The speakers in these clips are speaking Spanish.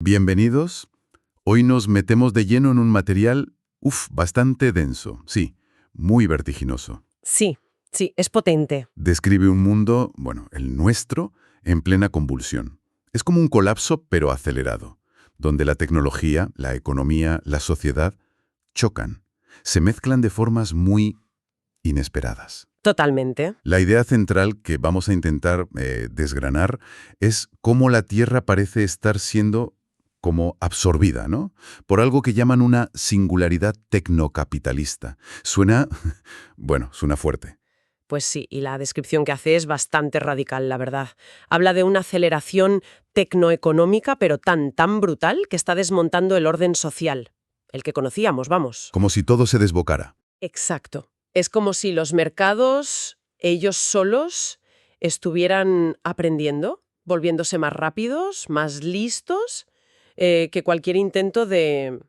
Bienvenidos. Hoy nos metemos de lleno en un material, bastante denso, sí, muy vertiginoso. Sí, sí, es potente. Describe un mundo, el nuestro, en plena convulsión. Es como un colapso, pero acelerado, donde la tecnología, la economía, la sociedad chocan, se mezclan de formas muy inesperadas. Totalmente. La idea central que vamos a intentar desgranar es cómo la Tierra parece estar siendo como absorbida, ¿no? Por algo que llaman una singularidad tecnocapitalista. Suena, suena fuerte. Pues sí, y la descripción que hace es bastante radical, la verdad. Habla de una aceleración tecnoeconómica, pero tan brutal que está desmontando el orden social. El que conocíamos, vamos. Como si todo se desbocara. Exacto. Es como si los mercados, ellos solos, estuvieran aprendiendo, volviéndose más rápidos, más listos, que cualquier intento de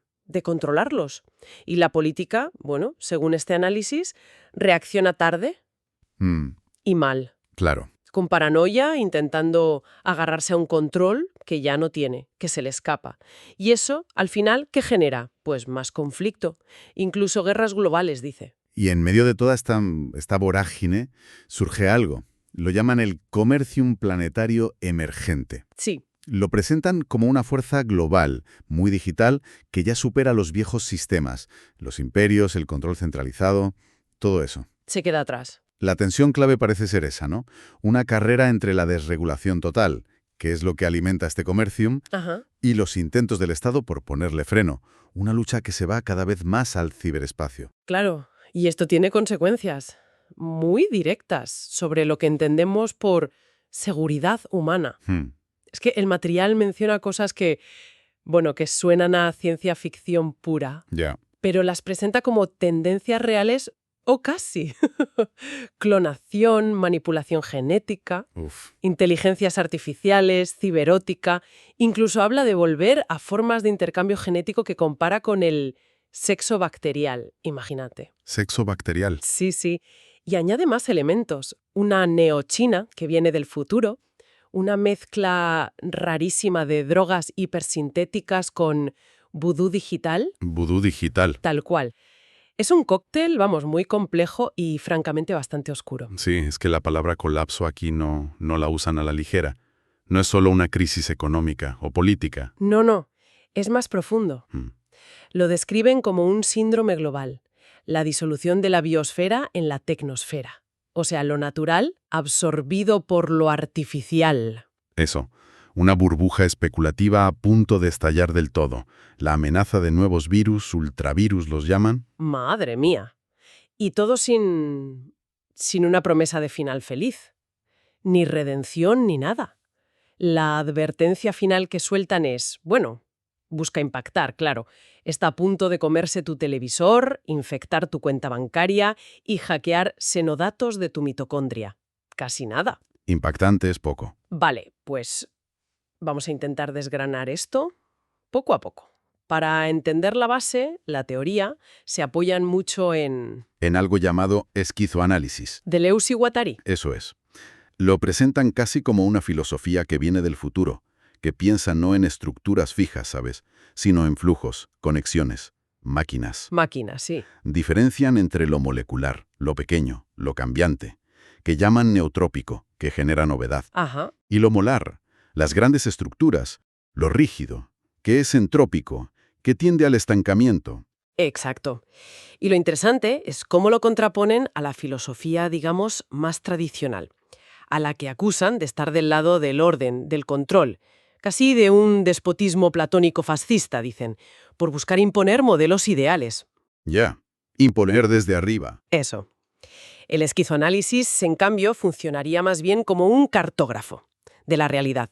controlarlos. Y la política, según este análisis, reacciona tarde y mal, Claro. con paranoia, intentando agarrarse a un control que ya no tiene, que se le escapa. Y eso, al final, ¿qué genera? Pues más conflicto, incluso guerras globales, dice. Y en medio de toda esta vorágine surge algo. Lo llaman el comercium planetario emergente. Sí. Lo presentan como una fuerza global, muy digital, que ya supera los viejos sistemas, los imperios, el control centralizado, todo eso. Se queda atrás. La tensión clave parece ser esa, ¿no? Una carrera entre la desregulación total, que es lo que alimenta este comercium, Ajá. y los intentos del Estado por ponerle freno. Una lucha que se va cada vez más al ciberespacio. Claro. Y esto tiene consecuencias muy directas sobre lo que entendemos por seguridad humana. Es que el material menciona cosas que suenan a ciencia ficción pura, Ya. pero las presenta como tendencias reales o casi. Clonación, manipulación genética, inteligencias artificiales, ciberótica. Incluso habla de volver a formas de intercambio genético que compara con el sexo bacterial, imagínate. Sexo bacterial. Sí, sí. Y añade más elementos. Una neochina, que viene del futuro, una mezcla rarísima de drogas hipersintéticas con vudú digital. Vudú digital. Tal cual. Es un cóctel, muy complejo y francamente bastante oscuro. Sí, es que la palabra colapso aquí no la usan a la ligera. No es solo una crisis económica o política. No, es más profundo. Lo describen como un síndrome global, la disolución de la biosfera en la tecnosfera. O sea, lo natural absorbido por lo artificial. Eso, una burbuja especulativa a punto de estallar del todo. La amenaza de nuevos virus, ultravirus los llaman. Madre mía. Y todo sin una promesa de final feliz. Ni redención ni nada. La advertencia final que sueltan es, busca impactar, claro. Está a punto de comerse tu televisor, infectar tu cuenta bancaria y hackear senodatos de tu mitocondria. Casi nada. Impactante es poco. Vale, pues vamos a intentar desgranar esto poco a poco. Para entender la base, la teoría, se apoyan mucho en En algo llamado esquizoanálisis. Deleuze y Guattari. Eso es. Lo presentan casi como una filosofía que viene del futuro, que piensa no en estructuras fijas, ¿sabes?, sino en flujos, conexiones, máquinas. Máquinas, sí. Diferencian entre lo molecular, lo pequeño, lo cambiante, que llaman neotrópico, que genera novedad, Ajá. y lo molar, las grandes estructuras, lo rígido, que es entrópico, que tiende al estancamiento. Exacto. Y lo interesante es cómo lo contraponen a la filosofía, digamos, más tradicional, a la que acusan de estar del lado del orden, del control, casi de un despotismo platónico fascista, dicen, por buscar imponer modelos ideales. Ya, imponer desde arriba. Eso. El esquizoanálisis, en cambio, funcionaría más bien como un cartógrafo de la realidad.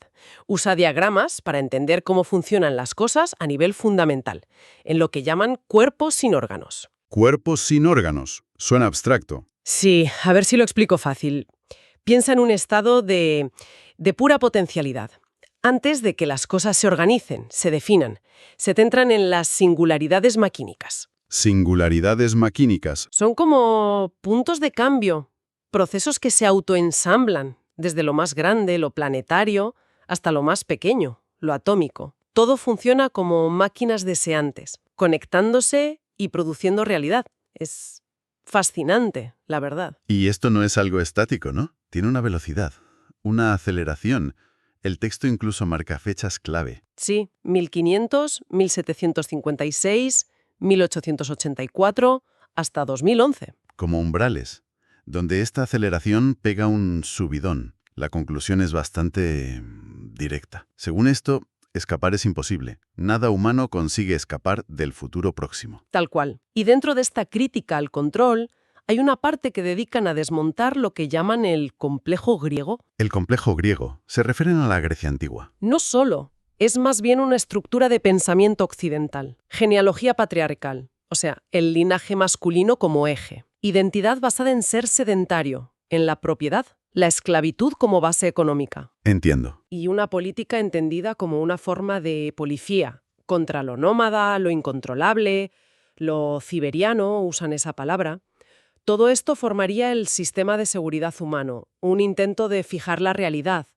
Usa diagramas para entender cómo funcionan las cosas a nivel fundamental, en lo que llaman cuerpos sin órganos. Cuerpos sin órganos. Suena abstracto. Sí, a ver si lo explico fácil. Piensa en un estado de pura potencialidad. Antes de que las cosas se organicen, se definan, se centran en las singularidades maquínicas. Singularidades maquínicas. Son como puntos de cambio, procesos que se autoensamblan, desde lo más grande, lo planetario, hasta lo más pequeño, lo atómico. Todo funciona como máquinas deseantes, conectándose y produciendo realidad. Es fascinante, la verdad. Y esto no es algo estático, ¿no? Tiene una velocidad, una aceleración. El texto incluso marca fechas clave. Sí, 1500, 1756, 1884, hasta 2011. Como umbrales, donde esta aceleración pega un subidón. La conclusión es bastante directa. Según esto, escapar es imposible. Nada humano consigue escapar del futuro próximo. Tal cual. Y dentro de esta crítica al control, hay una parte que dedican a desmontar lo que llaman el complejo griego. El complejo griego se refieren a la Grecia antigua. No solo, es más bien una estructura de pensamiento occidental. Genealogía patriarcal, o sea, el linaje masculino como eje. Identidad basada en ser sedentario, en la propiedad. La esclavitud como base económica. Entiendo. Y una política entendida como una forma de policía, contra lo nómada, lo incontrolable, lo ciberiano, usan esa palabra. Todo esto formaría el sistema de seguridad humano, un intento de fijar la realidad,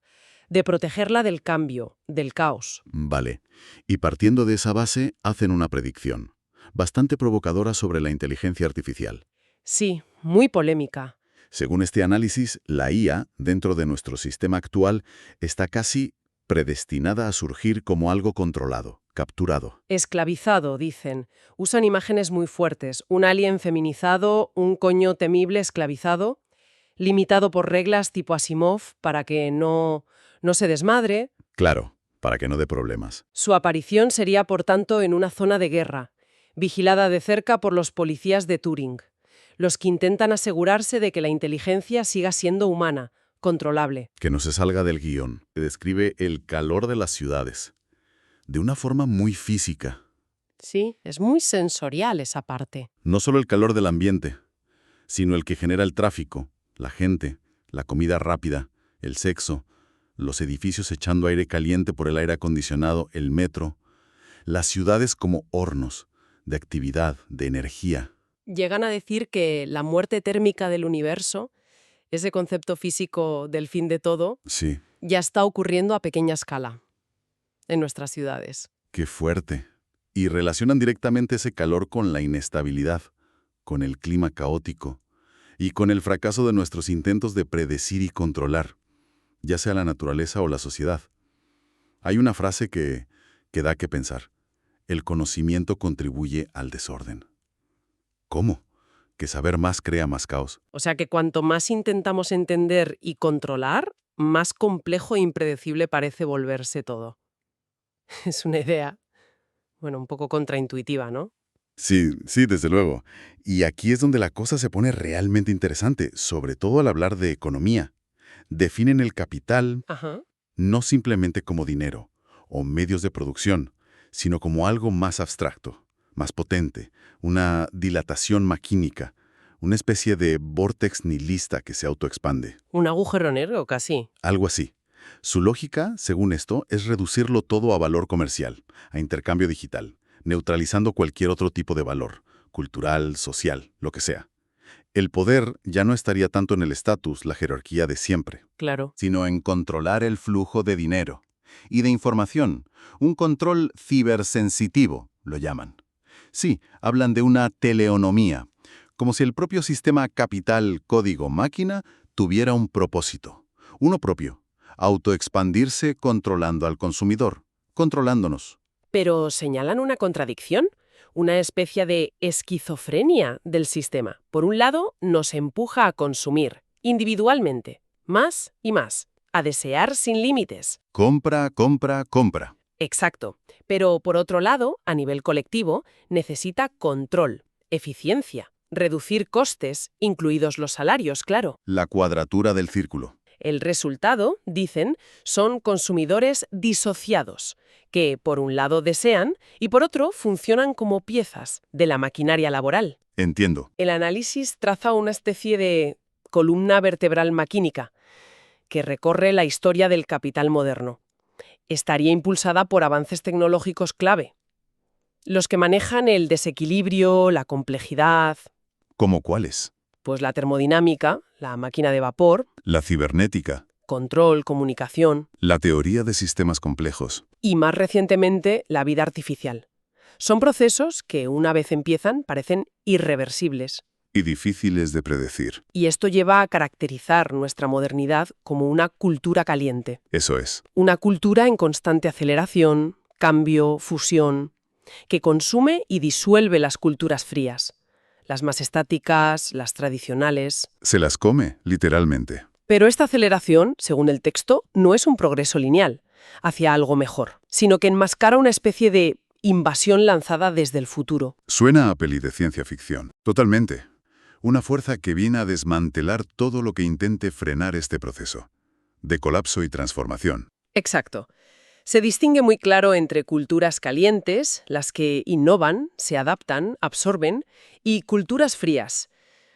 de protegerla del cambio, del caos. Vale. Y partiendo de esa base, hacen una predicción, bastante provocadora sobre la inteligencia artificial. Sí, muy polémica. Según este análisis, la IA, dentro de nuestro sistema actual, está casi predestinada a surgir como algo controlado, capturado. Esclavizado, dicen. Usan imágenes muy fuertes. Un alien feminizado, un coño temible esclavizado, limitado por reglas tipo Asimov para que no se desmadre. Claro, para que no dé problemas. Su aparición sería, por tanto, en una zona de guerra, vigilada de cerca por los policías de Turing, los que intentan asegurarse de que la inteligencia siga siendo humana, controlable. Que no se salga del guión. Describe el calor de las ciudades, de una forma muy física. Sí, es muy sensorial esa parte. No solo el calor del ambiente, sino el que genera el tráfico, la gente, la comida rápida, el sexo, los edificios echando aire caliente por el aire acondicionado, el metro, las ciudades como hornos de actividad, de energía. Llegan a decir que la muerte térmica del universo, ese concepto físico del fin de todo, Sí, ya está ocurriendo a pequeña escala en nuestras ciudades. qué fuerte. Y relacionan directamente ese calor con la inestabilidad, con el clima caótico y con el fracaso de nuestros intentos de predecir y controlar, ya sea la naturaleza o la sociedad. Hay una frase que da que pensar. El conocimiento contribuye al desorden. ¿Cómo? Que saber más crea más caos. O sea que cuanto más intentamos entender y controlar, más complejo e impredecible parece volverse todo. Es una idea, bueno, un poco contraintuitiva, ¿no? Sí, sí, desde luego. Y aquí es donde la cosa se pone realmente interesante, sobre todo al hablar de economía. Definen el capital Ajá. no simplemente como dinero o medios de producción, sino como algo más abstracto, más potente, una dilatación maquínica, una especie de vórtex nihilista que se autoexpande. Un agujero negro, casi. Algo así. Su lógica, según esto, es reducirlo todo a valor comercial, a intercambio digital, neutralizando cualquier otro tipo de valor, cultural, social, lo que sea. El poder ya no estaría tanto en el estatus, la jerarquía de siempre, Claro. sino en controlar el flujo de dinero y de información, un control cibersensitivo, lo llaman. Sí, hablan de una teleonomía, como si el propio sistema capital, código, máquina tuviera un propósito, uno propio, autoexpandirse controlando al consumidor, controlándonos. Pero señalan una contradicción, una especie de esquizofrenia del sistema. Por un lado, nos empuja a consumir, individualmente, más y más, a desear sin límites. Compra, compra, compra. Exacto. Pero por otro lado, a nivel colectivo, necesita control, eficiencia, reducir costes, incluidos los salarios, claro. La cuadratura del círculo. El resultado, dicen, son consumidores disociados, que por un lado desean y por otro funcionan como piezas de la maquinaria laboral. Entiendo. El análisis traza una especie de columna vertebral maquínica que recorre la historia del capital moderno. Estaría impulsada por avances tecnológicos clave, los que manejan el desequilibrio, la complejidad, ¿Cómo cuáles? pues la termodinámica, la máquina de vapor, La cibernética. control, comunicación. La teoría de sistemas complejos. y más recientemente la vida artificial. Son procesos que, una vez empiezan, parecen irreversibles. Y difíciles de predecir. Y esto lleva a caracterizar nuestra modernidad como una cultura caliente. Eso es. Una cultura en constante aceleración, cambio, fusión, que consume y disuelve las culturas frías, las más estáticas, las tradicionales. Se las come, literalmente. Pero esta aceleración, según el texto, no es un progreso lineal hacia algo mejor, sino que enmascara una especie de invasión lanzada desde el futuro. Suena a peli de ciencia ficción. Totalmente. Una fuerza que viene a desmantelar todo lo que intente frenar este proceso de colapso y transformación. Exacto. Se distingue muy claro entre culturas calientes, las que innovan, se adaptan, absorben, y culturas frías.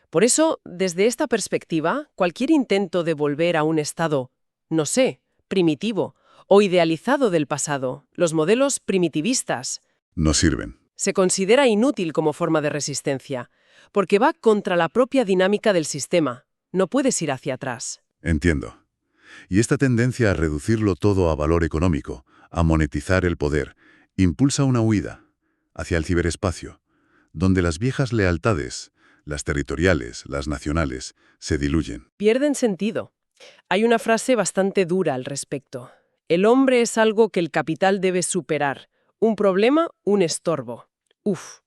Por eso, desde esta perspectiva, cualquier intento de volver a un estado, no sé, primitivo o idealizado del pasado, los modelos primitivistas, No sirven. se considera inútil como forma de resistencia, porque va contra la propia dinámica del sistema. No puedes ir hacia atrás. Entiendo. Y esta tendencia a reducirlo todo a valor económico, a monetizar el poder, impulsa una huida hacia el ciberespacio, donde las viejas lealtades, las territoriales, las nacionales, se diluyen. Pierden sentido. Hay una frase bastante dura al respecto. El hombre es algo que el capital debe superar. Un problema, un estorbo. Uf,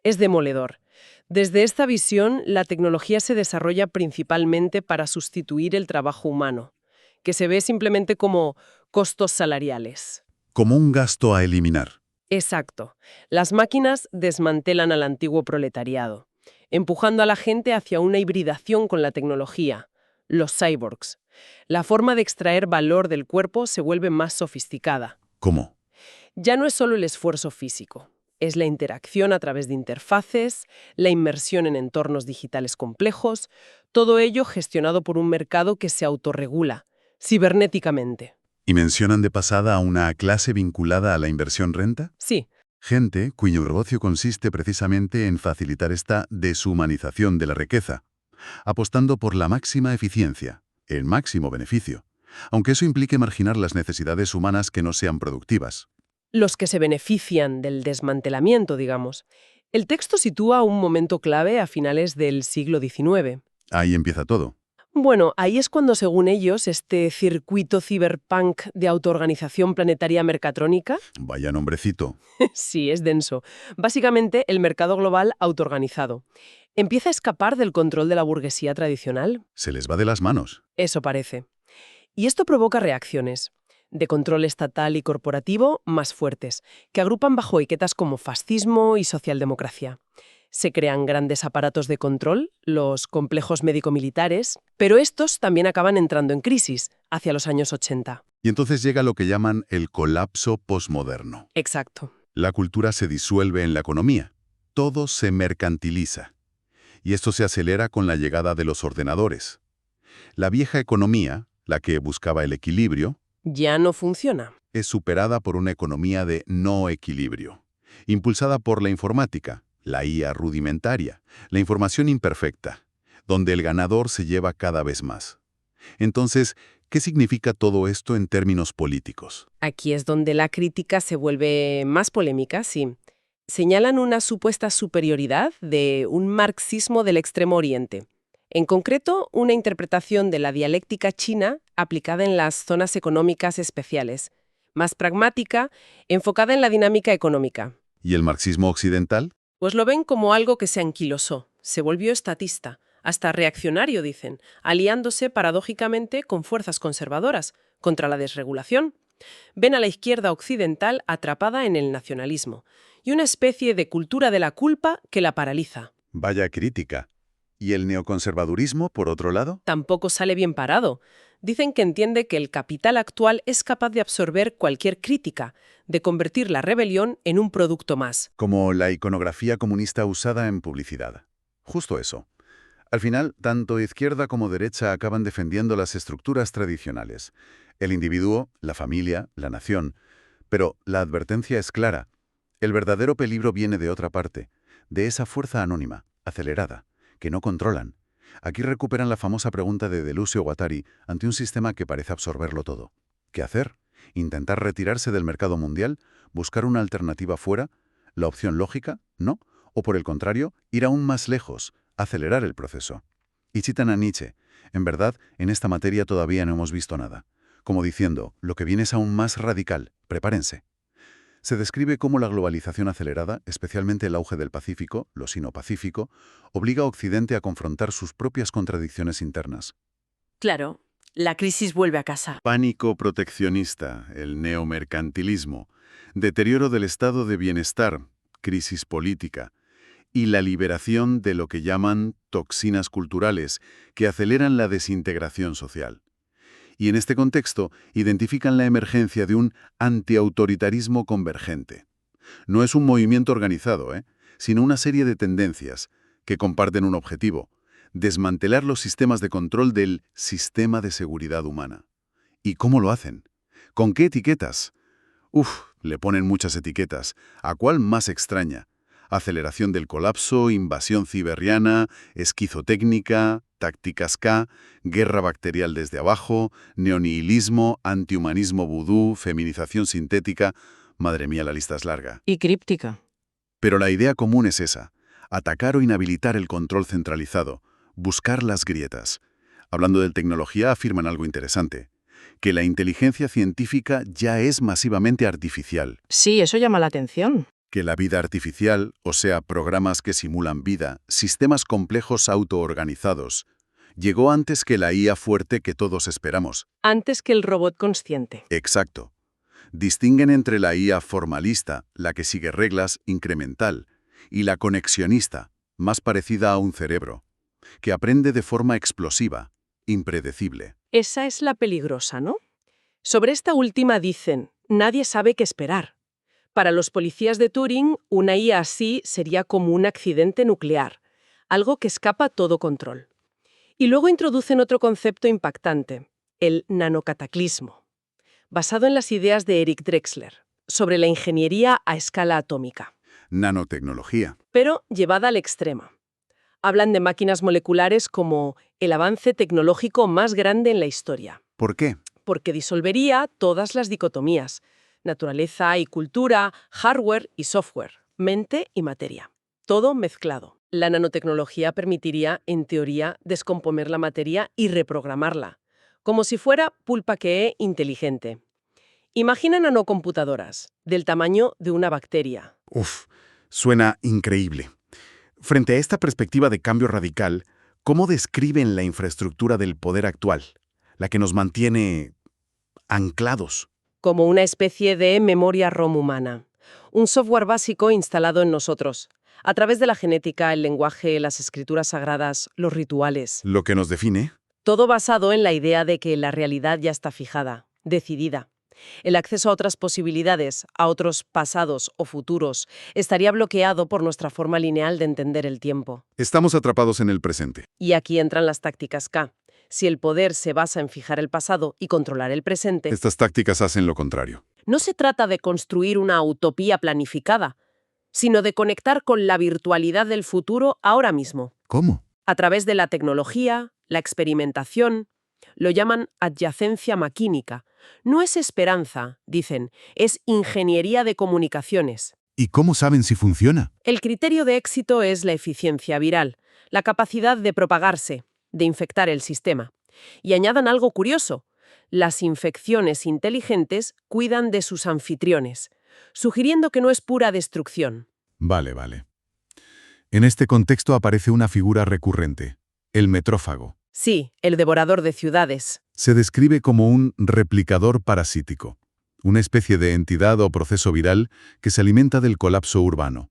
es demoledor. Desde esta visión, la tecnología se desarrolla principalmente para sustituir el trabajo humano, que se ve simplemente como costos salariales. Como un gasto a eliminar. Exacto. Las máquinas desmantelan al antiguo proletariado, empujando a la gente hacia una hibridación con la tecnología, los cyborgs. La forma de extraer valor del cuerpo se vuelve más sofisticada. ¿Cómo? Ya no es solo el esfuerzo físico, es la interacción a través de interfaces, la inmersión en entornos digitales complejos, todo ello gestionado por un mercado que se autorregula, cibernéticamente. ¿Y mencionan de pasada a una clase vinculada a la inversión renta? Sí, Gente cuyo negocio consiste precisamente en facilitar esta deshumanización de la riqueza, apostando por la máxima eficiencia, el máximo beneficio, aunque eso implique marginar las necesidades humanas que no sean productivas. los que se benefician del desmantelamiento, digamos. El texto sitúa un momento clave a finales del siglo XIX. Ahí empieza todo. Bueno, ahí es cuando, según ellos, este circuito ciberpunk de autoorganización planetaria mercatrónica, Vaya nombrecito. sí, es denso, básicamente el mercado global autoorganizado, empieza a escapar del control de la burguesía tradicional. Se les va de las manos. Eso parece. Y esto provoca reacciones de control estatal y corporativo más fuertes, que agrupan bajo etiquetas como fascismo y socialdemocracia. Se crean grandes aparatos de control, los complejos médico-militares, pero estos también acaban entrando en crisis hacia los años 80. Y entonces llega lo que llaman el colapso posmoderno. Exacto. La cultura se disuelve en la economía. Todo se mercantiliza. Y esto se acelera con la llegada de los ordenadores. La vieja economía, la que buscaba el equilibrio, Ya no funciona. es superada por una economía de no equilibrio, impulsada por la informática, la IA rudimentaria, la información imperfecta, donde el ganador se lleva cada vez más. Entonces, ¿qué significa todo esto en términos políticos? Aquí es donde la crítica se vuelve más polémica, sí. Señalan una supuesta superioridad de un marxismo del Extremo Oriente. En concreto, una interpretación de la dialéctica china aplicada en las zonas económicas especiales, más pragmática, enfocada en la dinámica económica. ¿Y el marxismo occidental? Pues lo ven como algo que se anquilosó, se volvió estatista, hasta reaccionario, dicen, aliándose paradójicamente con fuerzas conservadoras contra la desregulación. Ven a la izquierda occidental atrapada en el nacionalismo y una especie de cultura de la culpa que la paraliza. Vaya crítica. ¿Y el neoconservadurismo, por otro lado? Tampoco sale bien parado. Dicen que entiende que el capital actual es capaz de absorber cualquier crítica, de convertir la rebelión en un producto más. Como la iconografía comunista usada en publicidad. Justo eso. Al final, tanto izquierda como derecha acaban defendiendo las estructuras tradicionales. El individuo, la familia, la nación. Pero la advertencia es clara. El verdadero peligro viene de otra parte, de esa fuerza anónima, acelerada, que no controlan. Aquí recuperan la famosa pregunta de Deleuze o Guattari ante un sistema que parece absorberlo todo. ¿Qué hacer? Intentar retirarse del mercado mundial, buscar una alternativa fuera, la opción lógica, ¿no? O por el contrario, ir aún más lejos, acelerar el proceso. Y citan a Nietzsche. En verdad, en esta materia todavía no hemos visto nada. Como diciendo, lo que viene es aún más radical, prepárense. Se describe cómo la globalización acelerada, especialmente el auge del Pacífico, lo sino-pacífico, obliga a Occidente a confrontar sus propias contradicciones internas. Claro, la crisis vuelve a casa. Pánico proteccionista, el neomercantilismo, deterioro del estado de bienestar, crisis política, y la liberación de lo que llaman toxinas culturales, que aceleran la desintegración social. Y en este contexto identifican la emergencia de un antiautoritarismo convergente. No es un movimiento organizado, sino una serie de tendencias que comparten un objetivo: desmantelar los sistemas de control del sistema de seguridad humana. ¿Y cómo lo hacen? ¿Con qué etiquetas? Le ponen muchas etiquetas. ¿A cuál más extraña? Aceleración del colapso, invasión ciberriana, esquizotécnica, tácticas K, guerra bacterial desde abajo, neonihilismo, antihumanismo vudú, feminización sintética. Madre mía, la lista es larga. Y críptica. Pero la idea común es esa: atacar o inhabilitar el control centralizado, buscar las grietas. Hablando de tecnología, afirman algo interesante: que la inteligencia científica ya es masivamente artificial. Sí, eso llama la atención. Que la vida artificial, o sea, programas que simulan vida, sistemas complejos autoorganizados, llegó antes que la IA fuerte que todos esperamos. Antes que el robot consciente. Exacto. Distinguen entre la IA formalista, la que sigue reglas, incremental, y la conexionista, más parecida a un cerebro, que aprende de forma explosiva, impredecible. Esa es la peligrosa, ¿no? Sobre esta última dicen, nadie sabe qué esperar. Para los policías de Turing, una IA así sería como un accidente nuclear, algo que escapa a todo control. Y luego introducen otro concepto impactante, el nanocataclismo, basado en las ideas de Eric Drexler, sobre la ingeniería a escala atómica. Nanotecnología. Pero llevada al extremo. Hablan de máquinas moleculares como el avance tecnológico más grande en la historia. ¿Por qué? Porque disolvería todas las dicotomías: naturaleza y cultura, hardware y software, mente y materia. Todo mezclado. La nanotecnología permitiría, en teoría, descomponer la materia y reprogramarla, como si fuera pulpa que inteligente. Imagina nanocomputadoras, del tamaño de una bacteria. Suena increíble. Frente a esta perspectiva de cambio radical, ¿cómo describen la infraestructura del poder actual, la que nos mantiene anclados? Como una especie de memoria ROM humana. Un software básico instalado en nosotros, a través de la genética, el lenguaje, las escrituras sagradas, los rituales. Lo que nos define. Todo basado en la idea de que la realidad ya está fijada, decidida. El acceso a otras posibilidades, a otros pasados o futuros, estaría bloqueado por nuestra forma lineal de entender el tiempo. Estamos atrapados en el presente. Y aquí entran las tácticas K. Si el poder se basa en fijar el pasado y controlar el presente, Estas tácticas hacen lo contrario. no se trata de construir una utopía planificada, sino de conectar con la virtualidad del futuro ahora mismo, ¿Cómo? a través de la tecnología, la experimentación. Lo llaman adyacencia maquínica. No es esperanza, dicen, es ingeniería de comunicaciones. ¿Y cómo saben si funciona? El criterio de éxito es la eficiencia viral, la capacidad de propagarse, de infectar el sistema. Y añadan algo curioso: las infecciones inteligentes cuidan de sus anfitriones, sugiriendo que no es pura destrucción. Vale. En este contexto aparece una figura recurrente: el metrófago. Sí, el devorador de ciudades. Se describe como un replicador parasítico, una especie de entidad o proceso viral que se alimenta del colapso urbano.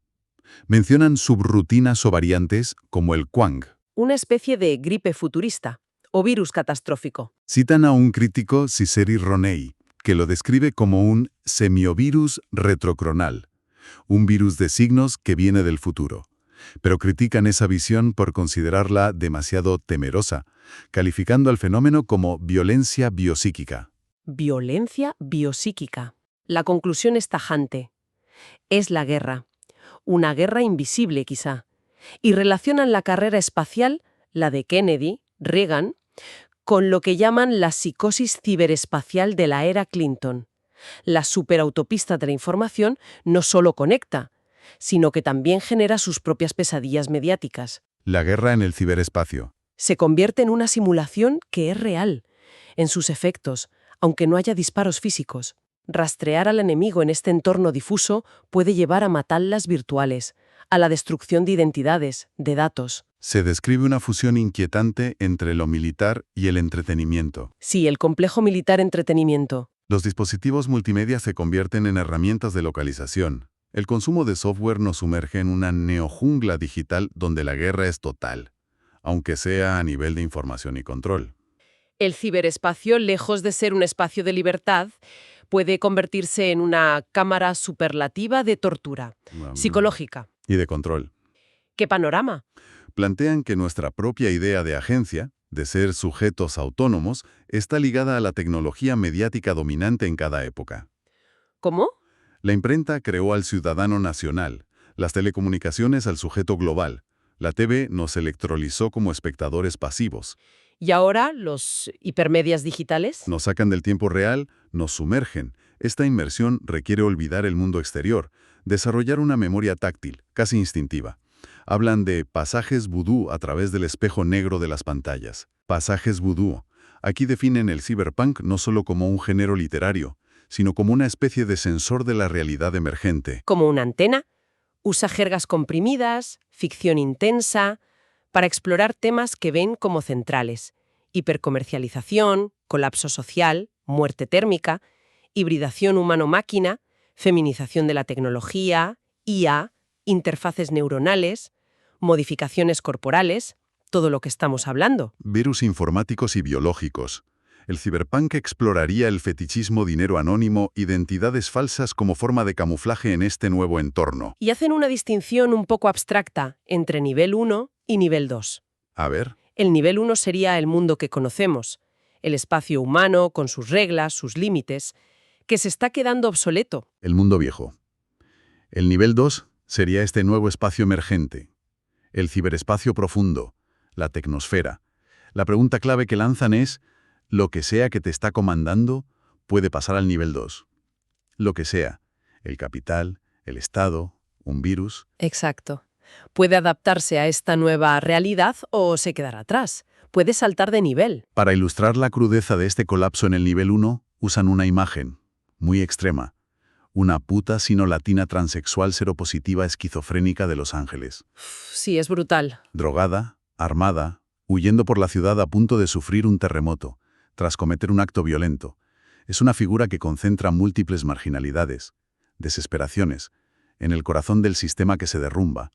Mencionan subrutinas o variantes como el Quang. Una especie de gripe futurista o virus catastrófico. Citan a un crítico, Ciceri Ronei, que lo describe como un semiovirus retrocronal, un virus de signos que viene del futuro. Pero critican esa visión por considerarla demasiado temerosa, calificando al fenómeno como violencia biopsíquica. Violencia biopsíquica. La conclusión es tajante. Es la guerra. Una guerra invisible, quizá. Y relacionan la carrera espacial, la de Kennedy, Reagan, con lo que llaman la psicosis ciberespacial de la era Clinton. La superautopista de la información no solo conecta, sino que también genera sus propias pesadillas mediáticas. La guerra en el ciberespacio. Se convierte en una simulación que es real, en sus efectos, aunque no haya disparos físicos. Rastrear al enemigo en este entorno difuso puede llevar a matanzas virtuales, a la destrucción de identidades, de datos. Se describe una fusión inquietante entre lo militar y el entretenimiento. Sí, el complejo militar-entretenimiento. Los dispositivos multimedia se convierten en herramientas de localización. El consumo de software nos sumerge en una neojungla digital donde la guerra es total, aunque sea a nivel de información y control. El ciberespacio, lejos de ser un espacio de libertad, puede convertirse en una cámara superlativa de tortura psicológica. Y de control. ¿Qué panorama? Plantean que nuestra propia idea de agencia, de ser sujetos autónomos, está ligada a la tecnología mediática dominante en cada época. ¿Cómo? La imprenta creó al ciudadano nacional, las telecomunicaciones al sujeto global. La TV nos electrolizó como espectadores pasivos. ¿Y ahora los hipermedias digitales? Nos sacan del tiempo real, nos sumergen. Esta inmersión requiere olvidar el mundo exterior, desarrollar una memoria táctil, casi instintiva. Hablan de pasajes vudú a través del espejo negro de las pantallas. Pasajes vudú. Aquí definen el cyberpunk no solo como un género literario, sino como una especie de sensor de la realidad emergente. Como una antena. Usa jergas comprimidas, ficción intensa, para explorar temas que ven como centrales. Hipercomercialización, colapso social, muerte térmica, hibridación humano-máquina, feminización de la tecnología, IA, interfaces neuronales, modificaciones corporales, todo lo que estamos hablando. Virus informáticos y biológicos. El ciberpunk exploraría el fetichismo, dinero anónimo, identidades falsas como forma de camuflaje en este nuevo entorno. Y hacen una distinción un poco abstracta entre nivel 1 y nivel 2. A ver. El nivel 1 sería el mundo que conocemos, el espacio humano con sus reglas, sus límites, que se está quedando obsoleto. El mundo viejo. El nivel 2 sería este nuevo espacio emergente. El ciberespacio profundo, la tecnosfera. La pregunta clave que lanzan es: lo que sea que te está comandando puede pasar al nivel 2. Lo que sea. El capital, el Estado, un virus. Exacto. Puede adaptarse a esta nueva realidad o se quedará atrás. Puede saltar de nivel. Para ilustrar la crudeza de este colapso en el nivel 1, usan una imagen muy extrema. Una puta sino-latina transexual seropositiva esquizofrénica de Los Ángeles. Sí, es brutal. Drogada, armada, huyendo por la ciudad a punto de sufrir un terremoto, tras cometer un acto violento. Es una figura que concentra múltiples marginalidades, desesperaciones, en el corazón del sistema que se derrumba.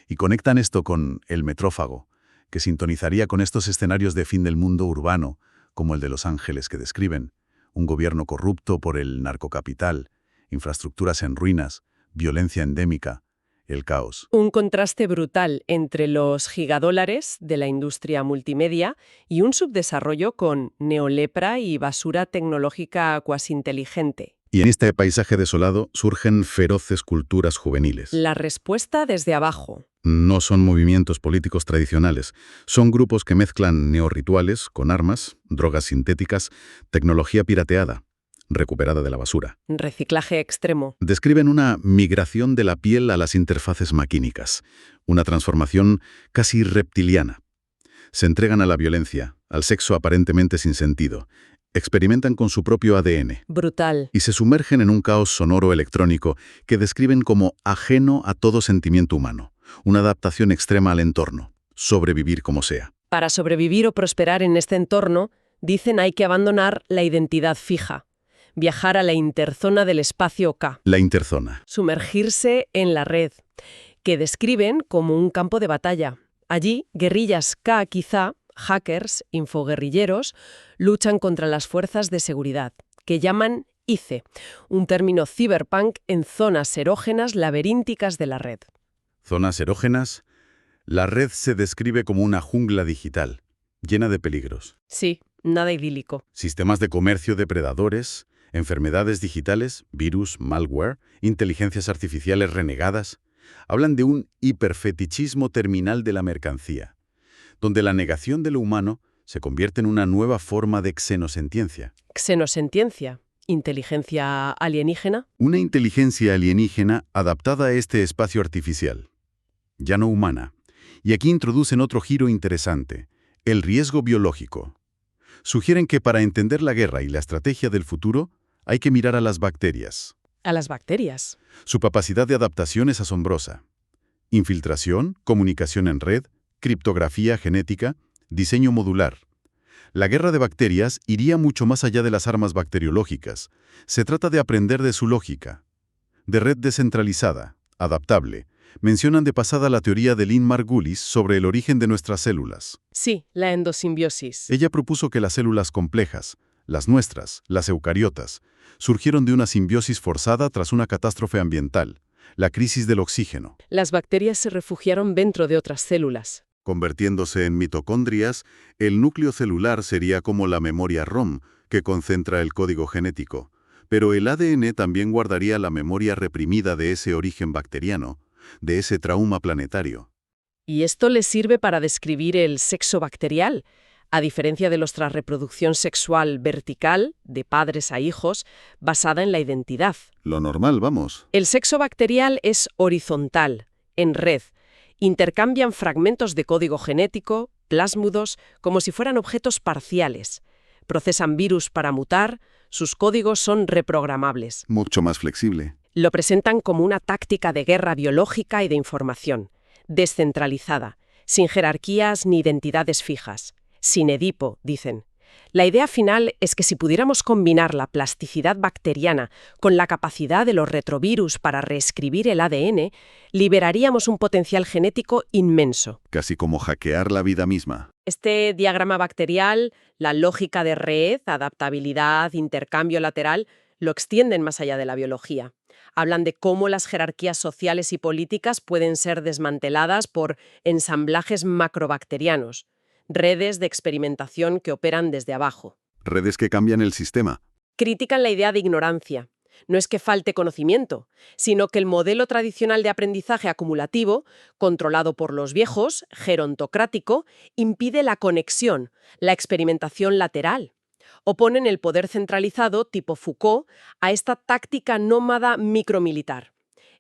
Y conectan esto con El Metrófago, que sintonizaría con estos escenarios de fin del mundo urbano, como el de Los Ángeles que describen, un gobierno corrupto por el narcocapital, infraestructuras en ruinas, violencia endémica, el caos. Un contraste brutal entre los gigadólares de la industria multimedia y un subdesarrollo con neolepra y basura tecnológica cuasi inteligente. Y en este paisaje desolado surgen feroces culturas juveniles. La respuesta desde abajo. No son movimientos políticos tradicionales, son grupos que mezclan neorrituales con armas, drogas sintéticas, tecnología pirateada, recuperada de la basura. Reciclaje extremo. Describen una migración de la piel a las interfaces maquínicas, una transformación casi reptiliana. Se entregan a la violencia, al sexo aparentemente sin sentido, experimentan con su propio ADN. Brutal. Y se sumergen en un caos sonoro electrónico que describen como ajeno a todo sentimiento humano, una adaptación extrema al entorno, sobrevivir como sea. Para sobrevivir o prosperar en este entorno, dicen hay que abandonar la identidad fija, viajar a la interzona del espacio K. La interzona. Sumergirse en la red, que describen como un campo de batalla. Allí, guerrillas K quizá, hackers, infoguerrilleros, luchan contra las fuerzas de seguridad, que llaman ICE, un término cyberpunk en zonas erógenas laberínticas de la red. Zonas erógenas. La red se describe como una jungla digital, llena de peligros. Sí, nada idílico. Sistemas de comercio depredadores, enfermedades digitales, virus, malware, inteligencias artificiales renegadas. Hablan de un hiperfetichismo terminal de la mercancía, donde la negación de lo humano se convierte en una nueva forma de xenosentiencia. Xenosentiencia. ¿Inteligencia alienígena? Una inteligencia alienígena adaptada a este espacio artificial, ya no humana. Y aquí introducen otro giro interesante, el riesgo biológico. Sugieren que para entender la guerra y la estrategia del futuro, hay que mirar a las bacterias. A las bacterias. Su capacidad de adaptación es asombrosa. Infiltración, comunicación en red, criptografía genética, diseño modular. La guerra de bacterias iría mucho más allá de las armas bacteriológicas. Se trata de aprender de su lógica. De red descentralizada, adaptable. Mencionan de pasada la teoría de Lynn Margulis sobre el origen de nuestras células. Sí, la endosimbiosis. Ella propuso que las células complejas, las nuestras, las eucariotas, surgieron de una simbiosis forzada tras una catástrofe ambiental, la crisis del oxígeno. Las bacterias se refugiaron dentro de otras células. Convirtiéndose en mitocondrias, el núcleo celular sería como la memoria ROM, que concentra el código genético. Pero el ADN también guardaría la memoria reprimida de ese origen bacteriano, de ese trauma planetario. Y esto les sirve para describir el sexo bacterial. A diferencia de nuestra reproducción sexual vertical, de padres a hijos, basada en la identidad. Lo normal, vamos. El sexo bacterial es horizontal, en red. Intercambian fragmentos de código genético, plásmidos, como si fueran objetos parciales. Procesan virus para mutar, sus códigos son reprogramables. Mucho más flexible. Lo presentan como una táctica de guerra biológica y de información, descentralizada, sin jerarquías ni identidades fijas. Sin Edipo, dicen. La idea final es que si pudiéramos combinar la plasticidad bacteriana con la capacidad de los retrovirus para reescribir el ADN, liberaríamos un potencial genético inmenso. Casi como hackear la vida misma. Este diagrama bacterial, la lógica de red, adaptabilidad, intercambio lateral, lo extienden más allá de la biología. Hablan de cómo las jerarquías sociales y políticas pueden ser desmanteladas por ensamblajes macrobacterianos. Redes de experimentación que operan desde abajo. Redes que cambian el sistema. Critican la idea de ignorancia. No es que falte conocimiento, sino que el modelo tradicional de aprendizaje acumulativo, controlado por los viejos, gerontocrático, impide la conexión, la experimentación lateral. Oponen el poder centralizado, tipo Foucault, a esta táctica nómada micromilitar.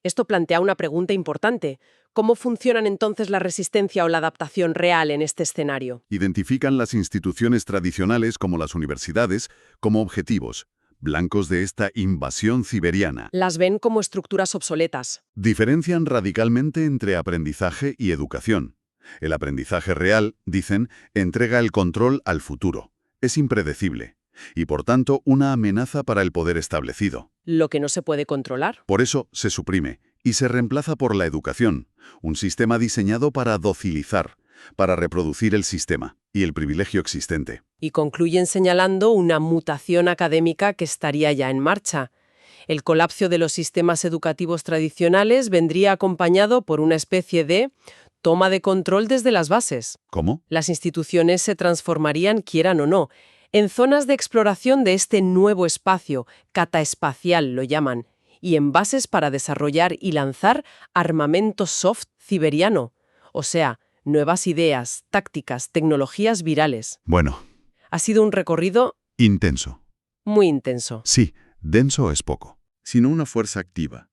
Esto plantea una pregunta importante. ¿Cómo funcionan entonces la resistencia o la adaptación real en este escenario? Identifican las instituciones tradicionales como las universidades como objetivos, blancos de esta invasión ciberiana. Las ven como estructuras obsoletas. Diferencian radicalmente entre aprendizaje y educación. El aprendizaje real, dicen, entrega el control al futuro. Es impredecible y, por tanto, una amenaza para el poder establecido. Lo que no se puede controlar. Por eso se suprime y se reemplaza por la educación, un sistema diseñado para docilizar, para reproducir el sistema y el privilegio existente. Y concluyen señalando una mutación académica que estaría ya en marcha. El colapso de los sistemas educativos tradicionales vendría acompañado por una especie de toma de control desde las bases. ¿Cómo? Las instituciones se transformarían, quieran o no, en zonas de exploración de este nuevo espacio, cataespacial lo llaman, y en bases para desarrollar y lanzar armamento soft ciberiano, o sea, nuevas ideas, tácticas, tecnologías virales. Bueno. Ha sido un recorrido Intenso. muy intenso. Sí, denso es poco. Sino una fuerza activa.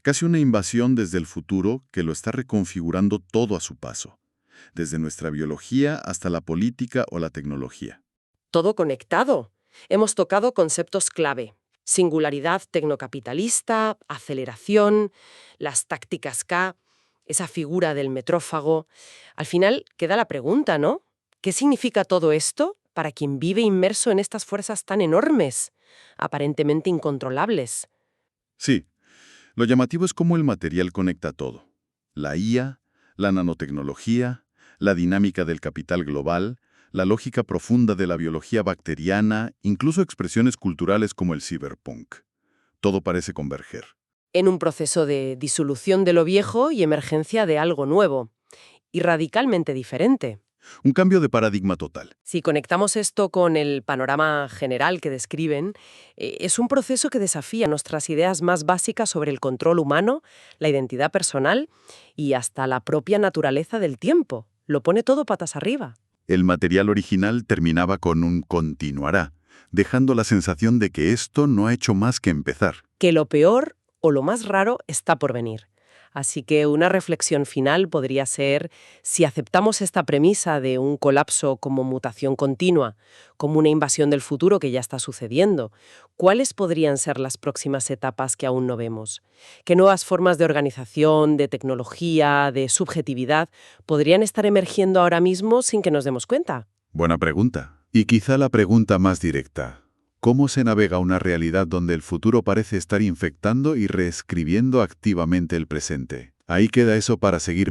Casi una invasión desde el futuro que lo está reconfigurando todo a su paso. Desde nuestra biología hasta la política o la tecnología. Todo conectado. Hemos tocado conceptos clave. Singularidad tecnocapitalista, aceleración, las tácticas K, esa figura del metrófago. Al final queda la pregunta, ¿no? ¿Qué significa todo esto para quien vive inmerso en estas fuerzas tan enormes, aparentemente incontrolables? Sí, lo llamativo es cómo el material conecta todo. La IA, la nanotecnología, la dinámica del capital global, la lógica profunda de la biología bacteriana, incluso expresiones culturales como el cyberpunk. Todo parece converger. En un proceso de disolución de lo viejo y emergencia de algo nuevo, y radicalmente diferente. Un cambio de paradigma total. Si conectamos esto con el panorama general que describen, es un proceso que desafía nuestras ideas más básicas sobre el control humano, la identidad personal y hasta la propia naturaleza del tiempo. Lo pone todo patas arriba. El material original terminaba con un continuará, dejando la sensación de que esto no ha hecho más que empezar. Que lo peor o lo más raro está por venir. Así que una reflexión final podría ser, si aceptamos esta premisa de un colapso como mutación continua, como una invasión del futuro que ya está sucediendo, ¿cuáles podrían ser las próximas etapas que aún no vemos? ¿Qué nuevas formas de organización, de tecnología, de subjetividad podrían estar emergiendo ahora mismo sin que nos demos cuenta? Buena pregunta. Y quizá la pregunta más directa. ¿Cómo se navega una realidad donde el futuro parece estar infectando y reescribiendo activamente el presente? Ahí queda eso para seguir